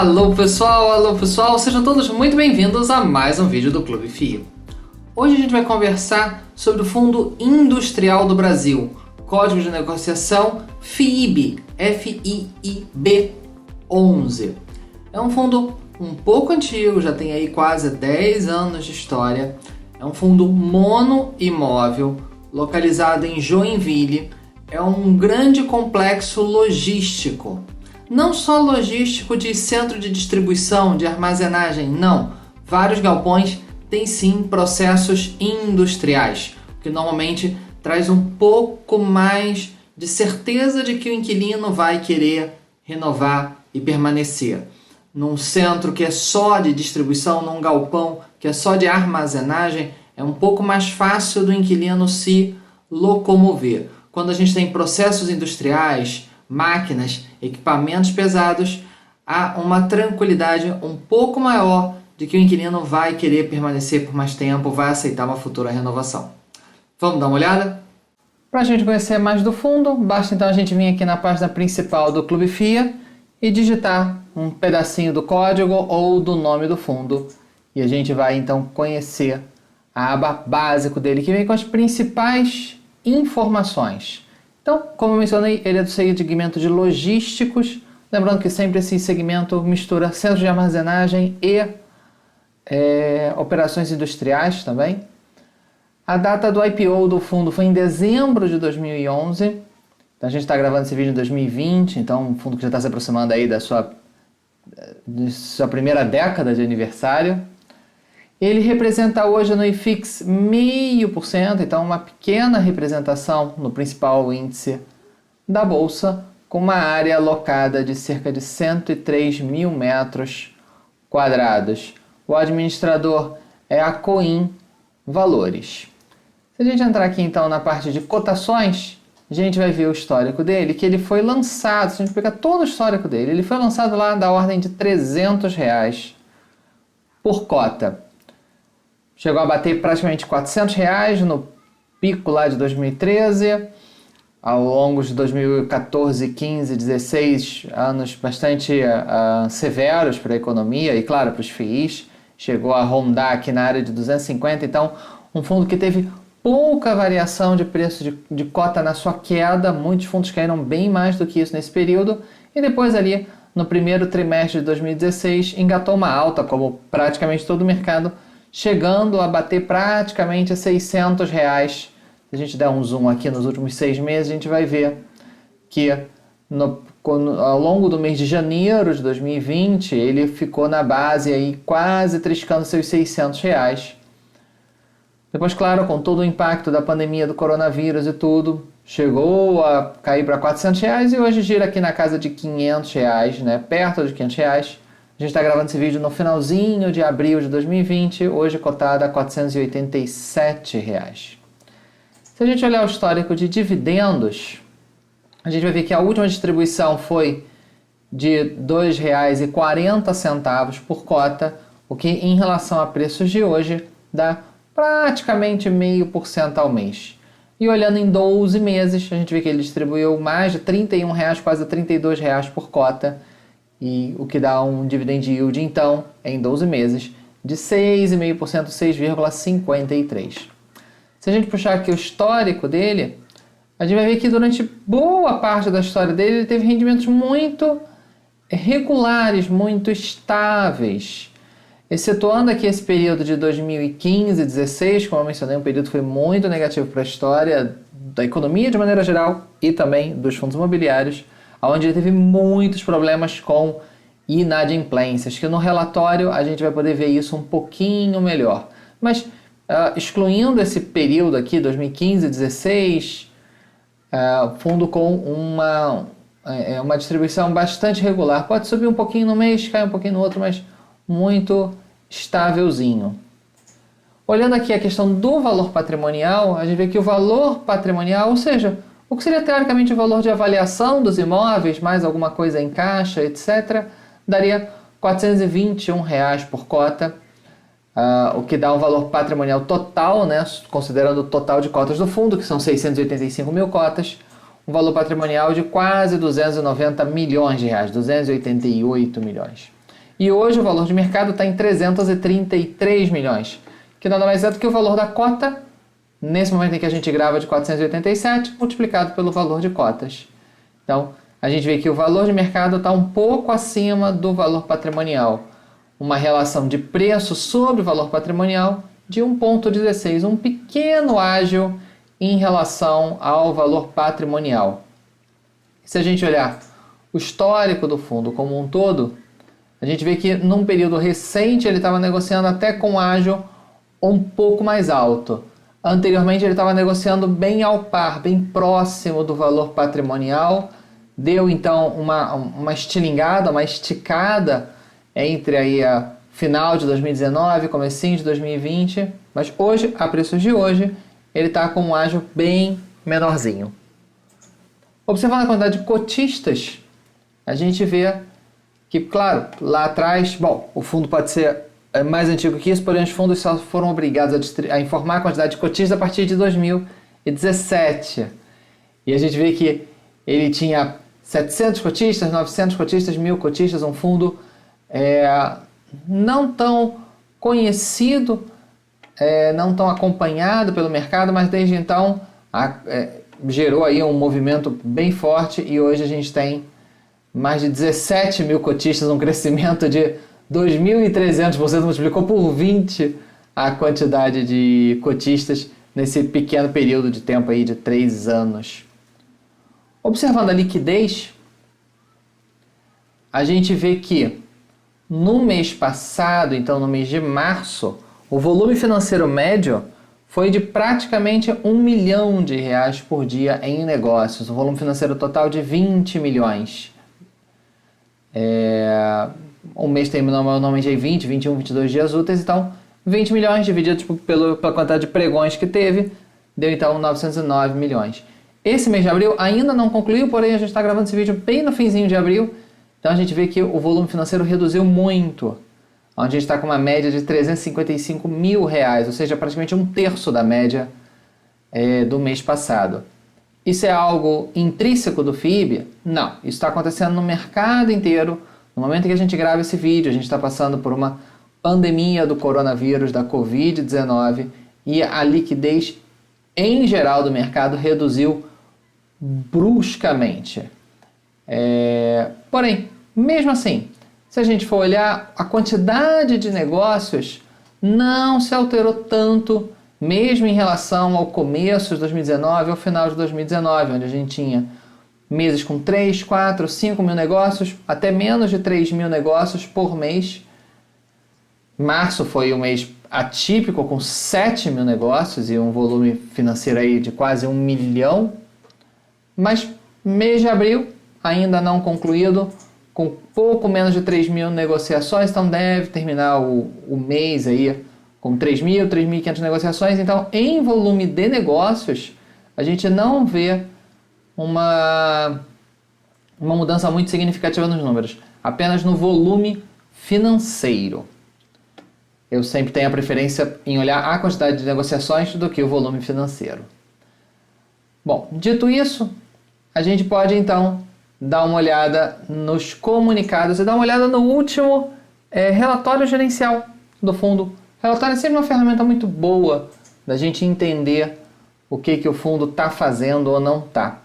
Alô pessoal, sejam todos muito bem-vindos a mais um vídeo do Clube FIA. Hoje a gente vai conversar sobre o Fundo Industrial do Brasil, Código de Negociação FIIB, F-I-I-B 11. É um fundo um pouco antigo, já tem aí quase 10 anos de história. É um fundo monoimóvel, localizado em Joinville. É um grande complexo logístico. Não só logístico de centro de distribuição, de armazenagem, não. Vários galpões têm sim processos industriais, que normalmente traz um pouco mais de certeza de que o inquilino vai querer renovar e permanecer. Num centro que é só de distribuição, num galpão que é só de armazenagem, é um pouco mais fácil do inquilino se locomover. Quando a gente tem processos industriais, máquinas, equipamentos pesados, há uma tranquilidade um pouco maior de que o inquilino vai querer permanecer por mais tempo, vai aceitar uma futura renovação. Vamos dar uma olhada? Para a gente conhecer mais do fundo, basta então a gente vir aqui na página principal do Clube FIA e digitar um pedacinho do código ou do nome do fundo. E a gente vai então conhecer a aba básico dele, que vem com as principais informações. Então, como eu mencionei, ele é do segmento de logísticos. Lembrando que sempre esse segmento mistura centros de armazenagem e operações industriais também. A data do IPO do fundo foi em dezembro de 2011. Então, a gente está gravando esse vídeo em 2020, então um fundo que já está se aproximando aí de sua primeira década de aniversário. Ele representa hoje no IFIX 0,5%, então uma pequena representação no principal índice da Bolsa, com uma área alocada de cerca de 103 mil metros quadrados. O administrador é a Coin Valores. Se a gente entrar aqui então na parte de cotações, a gente vai ver o histórico dele, que ele foi lançado, se a gente pegar todo o histórico dele, ele foi lançado lá da ordem de R$300 por cota. Chegou a bater praticamente R$400 no pico lá de 2013, ao longo de 2014, 15, 16, anos bastante severos para a economia e, claro, para os FIIs. Chegou a rondar aqui na área de 250, então um fundo que teve pouca variação de preço de cota na sua queda. Muitos fundos caíram bem mais do que isso nesse período, e depois ali no primeiro trimestre de 2016 engatou uma alta, como praticamente todo o mercado, chegando a bater praticamente R$600. Se a gente der um zoom aqui nos últimos 6 meses, a gente vai ver que ao longo do mês de janeiro de 2020, ele ficou na base aí quase triscando seus R$600. Depois, claro, com todo o impacto da pandemia do coronavírus e tudo, chegou a cair para R$400 e hoje gira aqui na casa de R$500, né? Perto de R$500. A gente está gravando esse vídeo no finalzinho de abril de 2020, hoje cotada a R$487. Se a gente olhar o histórico de dividendos, a gente vai ver que a última distribuição foi de R$2,40 por cota, o que em relação a preços de hoje dá praticamente 0,5% ao mês. E olhando em 12 meses, a gente vê que ele distribuiu mais de R$31, quase R$32 por cota, e o que dá um dividend yield, então, em 12 meses, de 6,5%, 6,53%. Se a gente puxar aqui o histórico dele, a gente vai ver que durante boa parte da história dele, ele teve rendimentos muito regulares, muito estáveis. Excetuando aqui esse período de 2015 e 2016, como eu mencionei, um período que foi muito negativo para a história da economia de maneira geral e também dos fundos imobiliários, onde ele teve muitos problemas com inadimplências, que no relatório a gente vai poder ver isso um pouquinho melhor. Mas, excluindo esse período aqui, 2015 e 2016, fundo com uma distribuição bastante regular. Pode subir um pouquinho no mês, cair um pouquinho no outro, mas muito estávelzinho. Olhando aqui a questão do valor patrimonial, a gente vê que o valor patrimonial, ou seja, o que seria teoricamente o valor de avaliação dos imóveis, mais alguma coisa em caixa, etc., daria R$421 por cota, o que dá um valor patrimonial total, né, considerando o total de cotas do fundo, que são 685 mil cotas, um valor patrimonial de quase R$290 milhões, 288 milhões. E hoje o valor de mercado está em 333 milhões, que nada mais é do que o valor da cota, nesse momento em que a gente grava, de 487, multiplicado pelo valor de cotas. Então, a gente vê que o valor de mercado está um pouco acima do valor patrimonial. Uma relação de preço sobre o valor patrimonial de 1,16, um pequeno ágio em relação ao valor patrimonial. Se a gente olhar o histórico do fundo como um todo, a gente vê que num período recente ele estava negociando até com ágio um pouco mais alto. Anteriormente ele estava negociando bem ao par, bem próximo do valor patrimonial. Deu então uma estilingada, uma esticada entre aí a final de 2019 e comecinho de 2020. Mas hoje, a preços de hoje, ele está com um ágio bem menorzinho. Observando a quantidade de cotistas, a gente vê que, claro, lá atrás, bom, o fundo pode ser mais antigo que isso, porém os fundos só foram obrigados a informar a quantidade de cotistas a partir de 2017. E a gente vê que ele tinha 700 cotistas, 900 cotistas, 1.000 cotistas, um fundo não tão conhecido, não tão acompanhado pelo mercado, mas desde então gerou aí um movimento bem forte e hoje a gente tem mais de 17.000 cotistas, um crescimento de 2.300%, multiplicou por 20 a quantidade de cotistas nesse pequeno período de tempo aí de 3 anos. Observando a liquidez, a gente vê que no mês passado, então no mês de março, o volume financeiro médio foi de praticamente R$1 milhão por dia em negócios, um volume financeiro total de 20 milhões. Um mês tem normalmente aí 20, 21, 22 dias úteis, então 20 milhões divididos pela quantidade de pregões que teve, deu então 909 milhões. Esse mês de abril ainda não concluiu, porém a gente está gravando esse vídeo bem no finzinho de abril, então a gente vê que o volume financeiro reduziu muito, onde a gente está com uma média de R$355 mil, ou seja, praticamente um terço da média do mês passado. Isso é algo intrínseco do FIIB? Não, isso está acontecendo no mercado inteiro. No momento em que a gente grava esse vídeo, a gente está passando por uma pandemia do coronavírus, da Covid-19, e a liquidez em geral do mercado reduziu bruscamente. Porém, mesmo assim, se a gente for olhar, a quantidade de negócios não se alterou tanto, mesmo em relação ao começo de 2019 ao final de 2019, onde a gente tinha meses com 3, 4, 5 mil negócios, até menos de 3 mil negócios por mês. Março foi um mês atípico, com 7 mil negócios e um volume financeiro aí de quase 1 milhão. Mas mês de abril, ainda não concluído, com pouco menos de 3 mil negociações, então deve terminar o mês aí com 3.000, 3.500 negociações. Então, em volume de negócios, a gente não vê uma mudança muito significativa nos números, apenas no volume financeiro. Eu sempre tenho a preferência em olhar a quantidade de negociações do que o volume financeiro. Bom, dito isso, a gente pode então dar uma olhada nos comunicados e dar uma olhada no último relatório gerencial do fundo. O relatório é sempre uma ferramenta muito boa da gente entender o que o fundo está fazendo ou não está.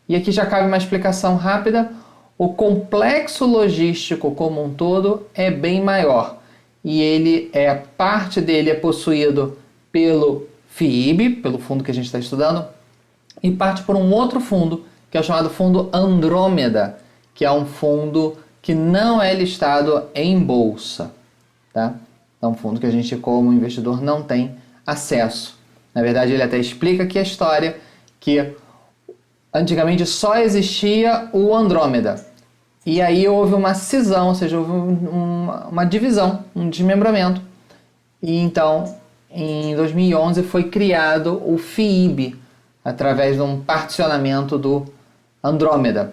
E aqui já cabe uma explicação rápida. O complexo logístico como um todo é bem maior. E parte dele é possuído pelo FIIB, pelo fundo que a gente está estudando, e parte por um outro fundo, que é o chamado fundo Andrômeda, que é um fundo que não é listado em bolsa. Tá? É um fundo que a gente, como investidor, não tem acesso. Na verdade, ele até explica aqui a história, que antigamente só existia o Andrômeda. E aí houve uma cisão, ou seja, houve uma divisão, um desmembramento. E então, em 2011, foi criado o FIIB, através de um particionamento do Andrômeda.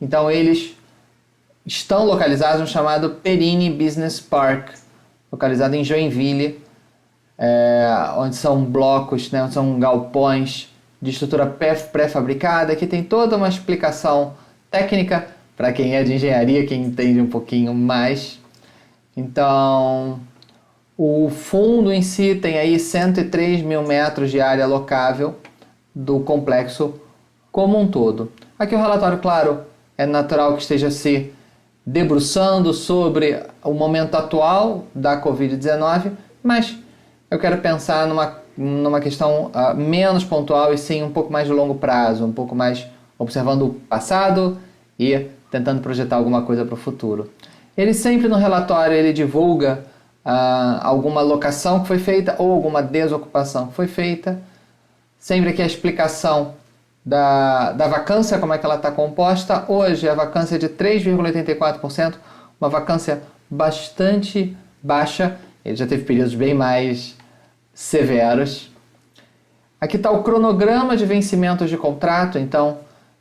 Então, eles estão localizados no chamado Perini Business Park, localizado em Joinville, onde são blocos, né, onde são galpões de estrutura pré-fabricada, que tem toda uma explicação técnica para quem é de engenharia, quem entende um pouquinho mais. Então, o fundo em si tem aí 103 mil metros de área locável do complexo como um todo. Aqui o relatório, claro, é natural que esteja se debruçando sobre o momento atual da Covid-19, mas eu quero pensar numa questão menos pontual e sim um pouco mais de longo prazo, um pouco mais observando o passado e tentando projetar alguma coisa para o futuro. Ele sempre no relatório ele divulga alguma locação que foi feita ou alguma desocupação que foi feita. Sempre aqui a explicação da vacância, como é que ela está composta. Hoje a vacância é de 3,84%, uma vacância bastante baixa. Ele já teve períodos bem mais severos. Aqui está o cronograma de vencimentos de contrato, então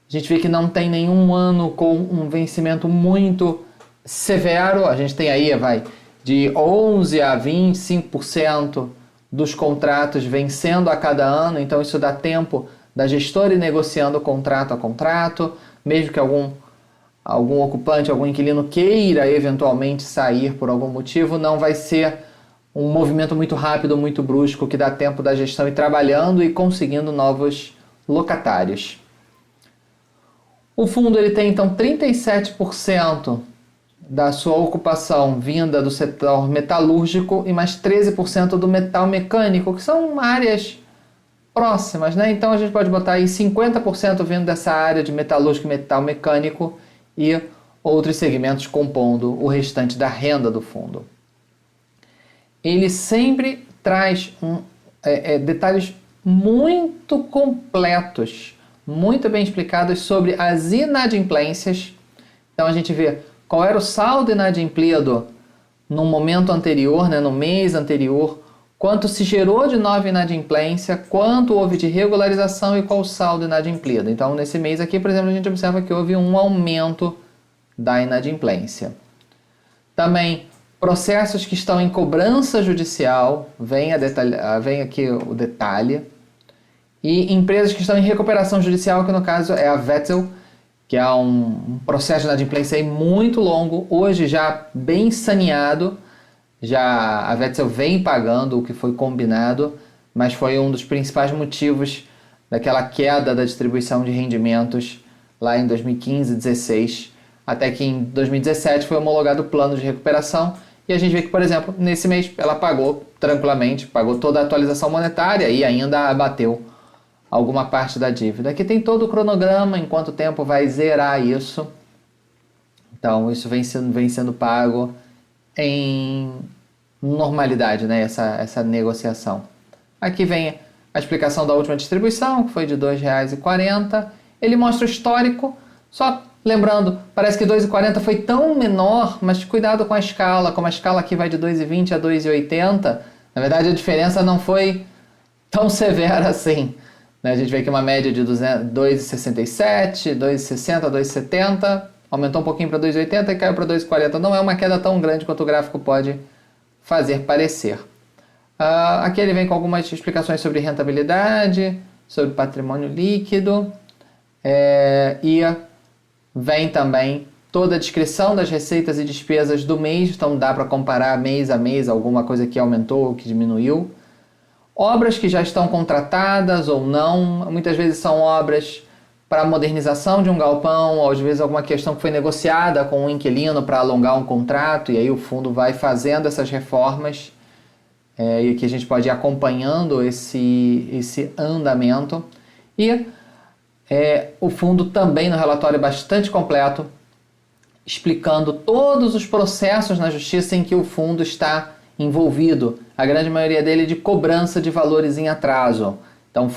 a gente vê que não tem nenhum ano com um vencimento muito severo. A gente tem aí, de 11 a 25% dos contratos vencendo a cada ano, então isso dá tempo da gestora ir negociando contrato a contrato, mesmo que algum ocupante, algum inquilino queira eventualmente sair por algum motivo, não vai ser um movimento muito rápido, muito brusco, que dá tempo da gestão ir trabalhando e conseguindo novos locatários. O fundo ele tem então 37% da sua ocupação vinda do setor metalúrgico e mais 13% do metal mecânico, que são áreas próximas, né? Então a gente pode botar aí 50% vindo dessa área de metalúrgico e metal mecânico e outros segmentos compondo o restante da renda do fundo. Ele sempre traz detalhes muito completos, muito bem explicados sobre as inadimplências. Então a gente vê qual era o saldo inadimplido no momento anterior, né, no mês anterior, quanto se gerou de nova inadimplência, quanto houve de regularização e qual o saldo inadimplido. Então, nesse mês aqui, por exemplo, a gente observa que houve um aumento da inadimplência. Também, processos que estão em cobrança judicial, vem aqui o detalhe. E empresas que estão em recuperação judicial, que no caso é a Wetzel, que é um processo de inadimplência aí muito longo, hoje já bem saneado. Já a Wetzel vem pagando o que foi combinado, mas foi um dos principais motivos daquela queda da distribuição de rendimentos lá em 2015, 2016, até que em 2017 foi homologado o plano de recuperação e a gente vê que, por exemplo, nesse mês ela pagou tranquilamente, pagou toda a atualização monetária e ainda abateu alguma parte da dívida. Aqui tem todo o cronograma, em quanto tempo vai zerar isso. Então isso vem sendo pago em normalidade, né? essa negociação. Aqui vem a explicação da última distribuição, que foi de R$ 2,40. Ele mostra o histórico, só lembrando, parece que R$ 2,40 foi tão menor, mas cuidado com a escala, como a escala aqui vai de 2,20 a 2,80, na verdade a diferença não foi tão severa assim. A gente vê aqui uma média de 2,67, 2,60, 2,70, aumentou um pouquinho para 2,80 e caiu para 2,40. Não é uma queda tão grande quanto o gráfico pode fazer parecer. Aqui ele vem com algumas explicações sobre rentabilidade, sobre patrimônio líquido, e vem também toda a descrição das receitas e despesas do mês, então dá para comparar mês a mês alguma coisa que aumentou ou que diminuiu. Obras que já estão contratadas ou não, muitas vezes são obras para a modernização de um galpão, ou às vezes alguma questão que foi negociada com um inquilino para alongar um contrato, e aí o fundo vai fazendo essas reformas, e aqui a gente pode ir acompanhando esse andamento. E o fundo também no relatório é bastante completo, explicando todos os processos na justiça em que o fundo está envolvido, a grande maioria dele é de cobrança de valores em atraso. Então,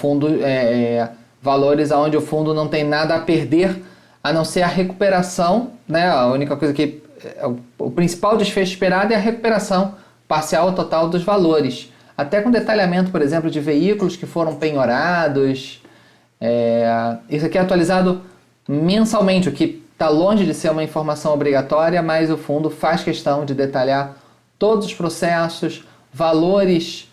valores onde o fundo não tem nada a perder, a não ser a recuperação, né? A única coisa que o principal desfecho esperado é a recuperação parcial ou total dos valores. Até com detalhamento, por exemplo, de veículos que foram penhorados. Isso aqui é atualizado mensalmente, o que está longe de ser uma informação obrigatória, mas o fundo faz questão de detalhar todos os processos, valores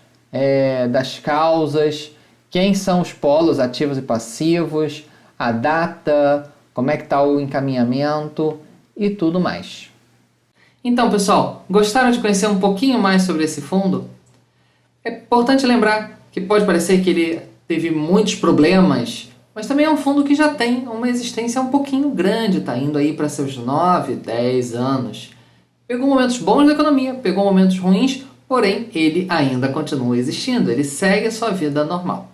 das causas, quem são os polos ativos e passivos, a data, como é que está o encaminhamento e tudo mais. Então, pessoal, gostaram de conhecer um pouquinho mais sobre esse fundo? É importante lembrar que pode parecer que ele teve muitos problemas, mas também é um fundo que já tem uma existência um pouquinho grande, está indo aí para seus 9, 10 anos. Pegou momentos bons da economia, pegou momentos ruins, porém ele ainda continua existindo, ele segue a sua vida normal.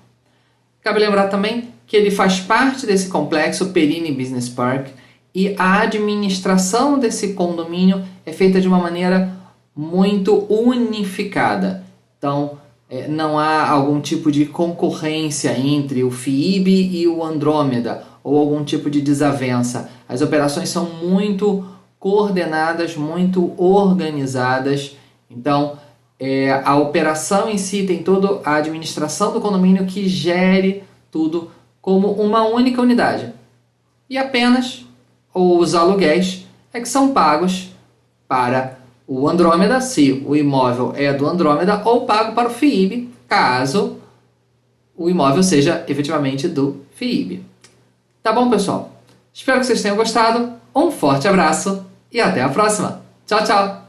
Cabe lembrar também que ele faz parte desse complexo Perini Business Park e a administração desse condomínio é feita de uma maneira muito unificada. Então, não há algum tipo de concorrência entre o FIIB e o Andrômeda ou algum tipo de desavença. As operações são muito coordenadas, muito organizadas. Então, a operação em si tem toda a administração do condomínio que gere tudo como uma única unidade. E apenas os aluguéis é que são pagos para o Andrômeda, se o imóvel é do Andrômeda, ou pago para o FIIB, caso o imóvel seja efetivamente do FIIB. Tá bom, pessoal? Espero que vocês tenham gostado. Um forte abraço e até a próxima. Tchau, tchau!